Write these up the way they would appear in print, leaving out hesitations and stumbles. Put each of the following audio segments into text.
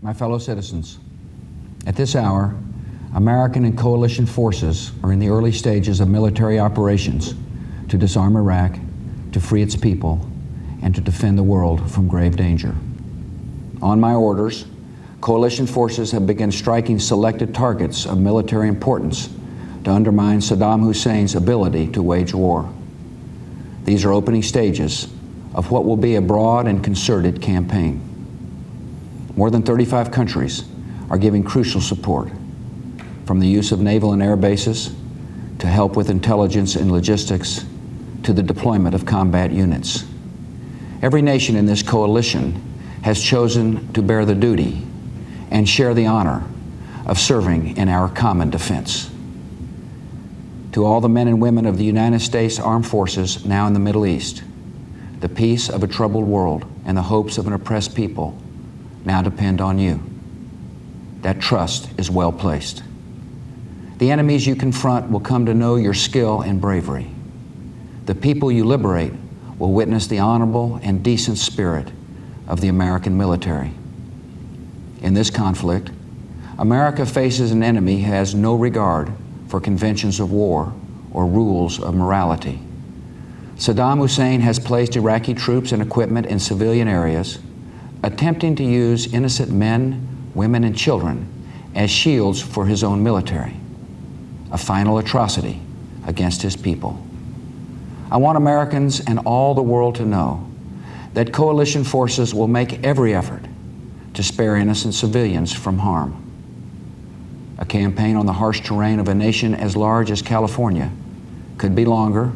My fellow citizens, at this hour, American and coalition forces are in the early stages of military operations to disarm Iraq, to free its people, and to defend the world from grave danger. On my orders, coalition forces have begun striking selected targets of military importance to undermine Saddam Hussein's ability to wage war. These are opening stages of what will be a broad and concerted campaign. More than 35 countries are giving crucial support, from the use of naval and air bases, to help with intelligence and logistics, to the deployment of combat units. Every nation in this coalition has chosen to bear the duty and share the honor of serving in our common defense. To all the men and women of the United States Armed Forces now in the Middle East, the peace of a troubled world and the hopes of an oppressed people now depend on you. That trust is well placed. The enemies you confront will come to know your skill and bravery. The people you liberate will witness the honorable and decent spirit of the American military. In this conflict, America faces an enemy who has no regard for conventions of war or rules of morality. Saddam Hussein has placed Iraqi troops and equipment in civilian areas, attempting to use innocent men, women, and children as shields for his own military, a final atrocity against his people. I want Americans and all the world to know that coalition forces will make every effort to spare innocent civilians from harm. A campaign on the harsh terrain of a nation as large as California could be longer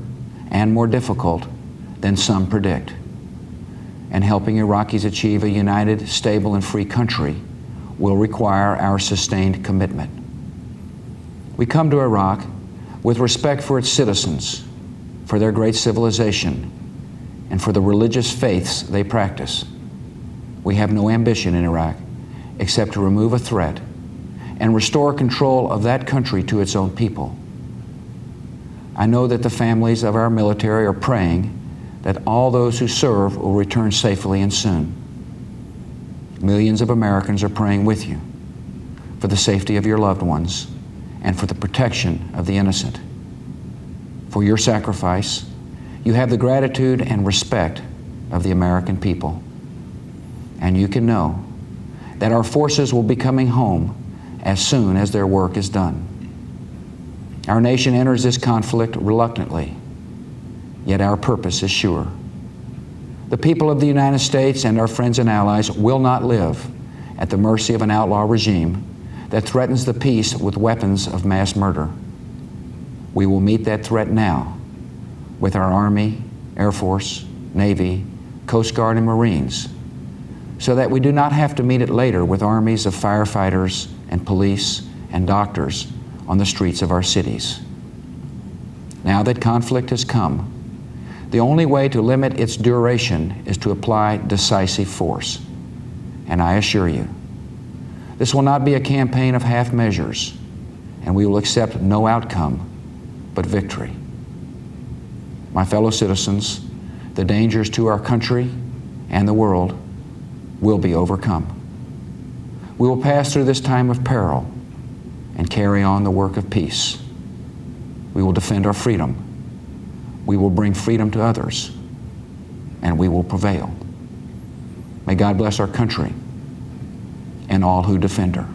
and more difficult than some predict. And helping Iraqis achieve a united, stable, and free country will require our sustained commitment. We come to Iraq with respect for its citizens, for their great civilization, and for the religious faiths they practice. We have no ambition in Iraq except to remove a threat and restore control of that country to its own people. I know that the families of our military are praying that all those who serve will return safely and soon. Millions of Americans are praying with you for the safety of your loved ones and for the protection of the innocent. For your sacrifice, you have the gratitude and respect of the American people. And you can know that our forces will be coming home as soon as their work is done. Our nation enters this conflict reluctantly, yet our purpose is sure. The people of the United States and our friends and allies will not live at the mercy of an outlaw regime that threatens the peace with weapons of mass murder. We will meet that threat now with our Army, Air Force, Navy, Coast Guard, and Marines, so that we do not have to meet it later with armies of firefighters and police and doctors on the streets of our cities. Now that conflict has come, the only way to limit its duration is to apply decisive force. And I assure you, this will not be a campaign of half measures, and we will accept no outcome but victory. My fellow citizens, the dangers to our country and the world will be overcome. We will pass through this time of peril and carry on the work of peace. We will defend our freedom. We will bring freedom to others, and we will prevail. May God bless our country and all who defend her.